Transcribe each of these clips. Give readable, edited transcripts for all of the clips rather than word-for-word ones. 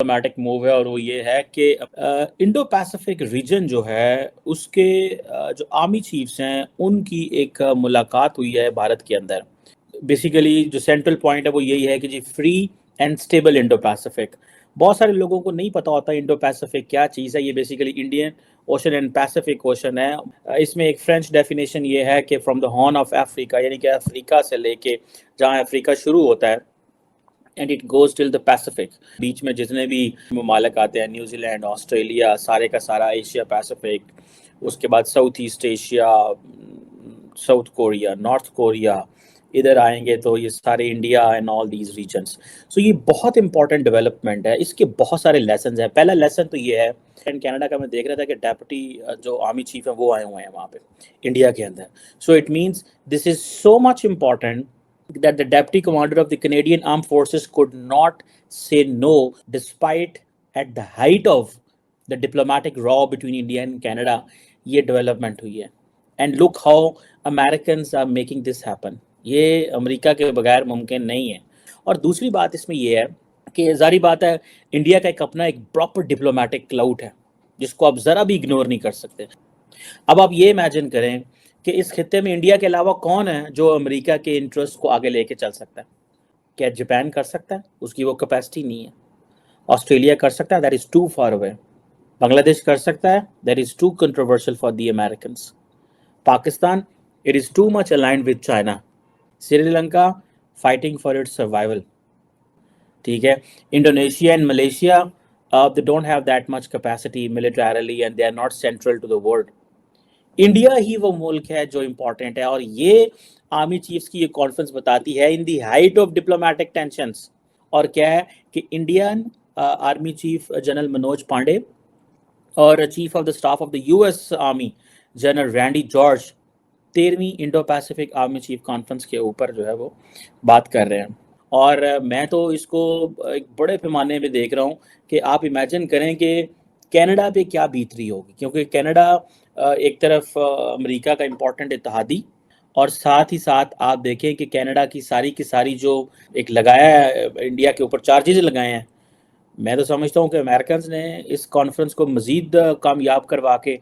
Diplomatic move है और वो ये है कि इंडो पैसिफिक रीजन जो है उसके जो आर्मी चीफ्स हैं उनकी एक मुलाकात हुई है भारत के अंदर। बेसिकली जो सेंट्रल पॉइंट है वो यही है कि जी free and stable Indo Pacific. बहुत सारे लोगों को नहीं पता होता इंडो पैसिफिक क्या चीज़ है। ये basically Indian ocean and Pacific ocean है। इसमें एक फ्रेंच डेफिनेशन ये है कि from the horn of Africa, यानी कि अफ्रीका से लेके जहाँ अफ्रीका शुरू होता है and it goes till the Pacific. बीच में जितने भी ममालिक आते हैं, न्यूजीलैंड, ऑस्ट्रेलिया, सारे का सारा एशिया पैसिफिक, उसके बाद South East Asia, South Korea, North Korea, इधर आएंगे तो ये सारे India and all these regions. So ये बहुत इंपॉर्टेंट डेवलपमेंट है। इसके बहुत सारे लेसन हैं। पहला लेसन तो ये है, एंड कनाडा का मैं देख रहा था कि डेप्यूटी जो आर्मी चीफ है वो आए हुए हैं वहाँ पे इंडिया के अंदर। So it means this is so much important that the deputy commander of the Canadian Armed Forces could not say no despite at the height of the diplomatic row between India and Canada ये development हुई है। And look how Americans are making this happen। ये America के बगैर मुमकिन नहीं है। और दूसरी बात इसमें ये है कि जारी बात है इंडिया का एक अपना एक प्रॉपर डिप्लोमेटिक क्लाउड है जिसको आप ज़रा भी इग्नोर नहीं कर सकते। अब आप ये इमेजिन करें कि इस खित्ते में इंडिया के अलावा कौन है जो अमेरिका के इंटरेस्ट को आगे लेके चल सकता है। क्या जापान कर सकता है? उसकी वो कैपेसिटी नहीं है। ऑस्ट्रेलिया कर सकता है, that is too far away. Bangladesh कर सकता है, that is too controversial for the Americans. Pakistan, it is too much aligned with China. Sri Lanka, fighting for its survival. ठीक है, Indonesia and Malaysia, they don't have that much capacity militarily and they are not central to the world. India ही वो मुल्क है जो important है। और ये आर्मी चीफ्स की ये कॉन्फ्रेंस बताती है in the height of diplomatic tensions. और क्या है कि Indian army chief general Manoj Pande और chief of the staff of the US army general Randy George 13वीं Indo Pacific army chief conference के ऊपर जो है वो बात कर रहे हैं। और मैं तो इसको एक बड़े पैमाने में देख रहा हूँ कि आप इमेजिन करें कि कनाडा पे क्या बीत रही होगी, क्योंकि कनाडा एक तरफ अमेरिका का इम्पोर्टेंट इत्तेहादी, और साथ ही साथ आप देखें कि कनाडा की सारी जो एक लगाया है इंडिया के ऊपर चार्जेस लगाए हैं। मैं तो समझता हूँ कि अमेरिकन ने इस कॉन्फ्रेंस को मज़ीद कामयाब करवा के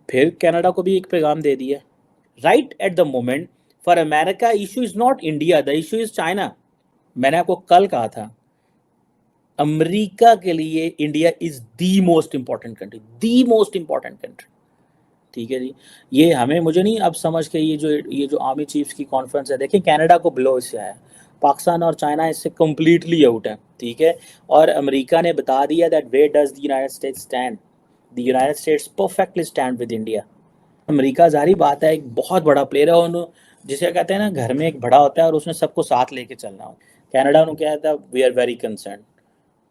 फिर कनाडा को भी एक पैगाम दे दिया। Right at the moment for America issue is not India, the issue is China. मैंने आपको कल कहा था अमेरिका के लिए India is the most important country, the most important country. ठीक है जी, ये हमें मुझे नहीं अब समझ के ये जो आर्मी चीफ्स की कॉन्फ्रेंस है, देखें कनाडा को ब्लो इससे है, पाकिस्तान और चाइना इससे कम्प्लीटली आउट है। ठीक है, और अमेरिका ने बता दिया that where does the United States stand. The United States perfectly stand with India. America जारी बात है एक बहुत बड़ा प्लेयर है, उन्होंने जिसे कहते हैं ना घर में एक बड़ा होता है और उसने सबको साथ लेके चलना हो। कनाडा ने क्या था, वी आर वेरी कंसर्न,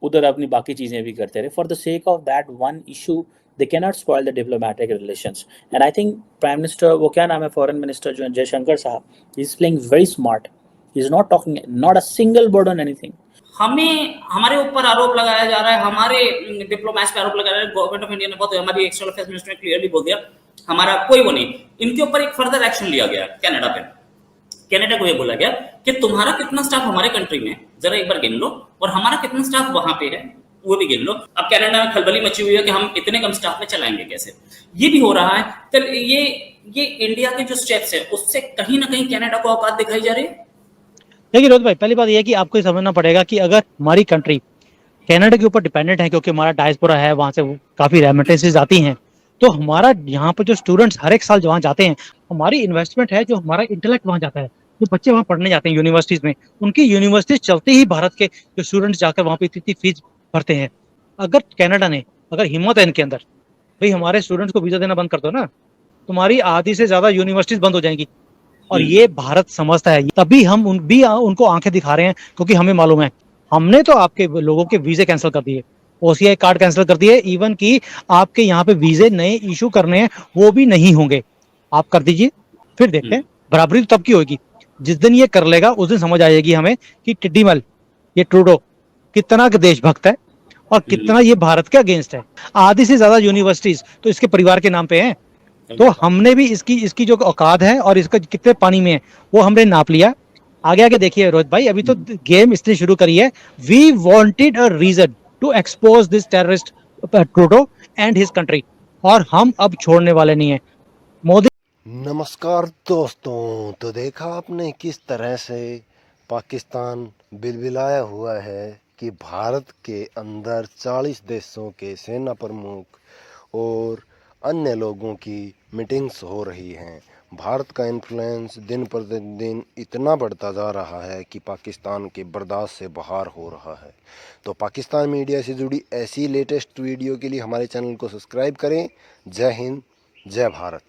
उधर अपनी बाकी चीज़ें भी करते रहे for the sake of that one issue. They cannot spoil the diplomatic relations. And I think Prime Minister, वो क्या नाम है, Foreign Minister जो जयशंकर साहब, he is playing very smart. He is not talking, not a single word on anything. हमें हमारे ऊपर आरोप लगाया जा रहा है, हमारे डिप्लोमेट्स पे आरोप लगाया जा रहा है। गवर्नमेंट ऑफ इंडिया ने बहुत, हमारी एक्सटर्नल अफेयर्स मिनिस्टर ने क्लियरली बोल दिया हमारा कोई वो नहीं। इनके ऊपर एक फर्दर एक्शन लिया गया कनाडा पे। कनाडा को ये बोला गया कि तुम्हारा कितना स्टाफ हमारे कंट्री में जरा एक बार गिन लो और हमारा कितना स्टाफ वहां पे है वो भी गिन लो। अब कनाडा में खलबली मची हुई है कि हम इतने कम स्टाफ में चलाएंगे कैसे। ये भी हो रहा है। तो ये इंडिया के जो स्टेप्स है उससे कहीं ना कहीं कनाडा को औकात दिखाई जा रही है। देखिए रोहित भाई, पहली बात यह है कि आपको समझना पड़ेगा कि अगर हमारी कंट्री कनाडा के ऊपर डिपेंडेंट है, क्योंकि हमारा डायस्पोरा है, वहां से काफी रेमिटेंसेज आती हैं, तो हमारा यहाँ पर जो स्टूडेंट्स हर एक साल वहाँ जाते हैं, हमारी इन्वेस्टमेंट है, जो हमारा इंटेलेक्ट वहाँ जाता है, जो बच्चे वहाँ पढ़ने जाते हैं यूनिवर्सिटीज में, उनकी यूनिवर्सिटीज चलते ही भारत के जो स्टूडेंट्स जाकर वहाँ पे इतनी फीस भरते हैं। अगर कनाडा ने, अगर हिम्मत है इनके अंदर, भाई हमारे स्टूडेंट्स को वीजा देना बंद कर दो ना, तुम्हारी आधी से ज्यादा यूनिवर्सिटीज बंद हो जाएंगी। और ये भारत समझता है, तभी हम उनको आंखें दिखा रहे हैं, क्योंकि हमें मालूम है हमने तो आपके लोगों के वीजे कैंसिल कर दिए, ओसीआई कार्ड कैंसिल कर दिए, इवन कि आपके यहाँ पे वीजे नए इशू करने हैं वो भी नहीं होंगे, आप कर दीजिए, फिर देखते हैं। बराबरी तो तब की होगी जिस दिन ये कर लेगा, उस दिन समझ आएगी हमें कि टिड्डीमल ये ट्रूडो कितना देशभक्त है और कितना ये भारत के अगेंस्ट है। आधी से ज्यादा यूनिवर्सिटीज तो इसके परिवार के नाम पे हैं। तो हमने भी इसकी जो औकात है और इसका कितने पानी में है वो हमने नाप लिया। आगे देखिए रोहित भाई, अभी तो गेम इसने शुरू करी है। We wanted a reason to expose this terrorist Trudeau and his country, और हम अब छोड़ने वाले नहीं है। मोदी नमस्कार दोस्तों, तो देखा आपने किस तरह से पाकिस्तान बिलबिलाया हुआ है कि भारत के अंदर 40 देशों के सेना प्रमुख और अन्य लोगों की मीटिंग्स हो रही हैं। भारत का इन्फ्लुएंस दिन प्रतिदिन इतना बढ़ता जा रहा है कि पाकिस्तान के बर्दाश्त से बाहर हो रहा है। तो पाकिस्तान मीडिया से जुड़ी ऐसी लेटेस्ट वीडियो के लिए हमारे चैनल को सब्सक्राइब करें। जय हिंद, जय भारत।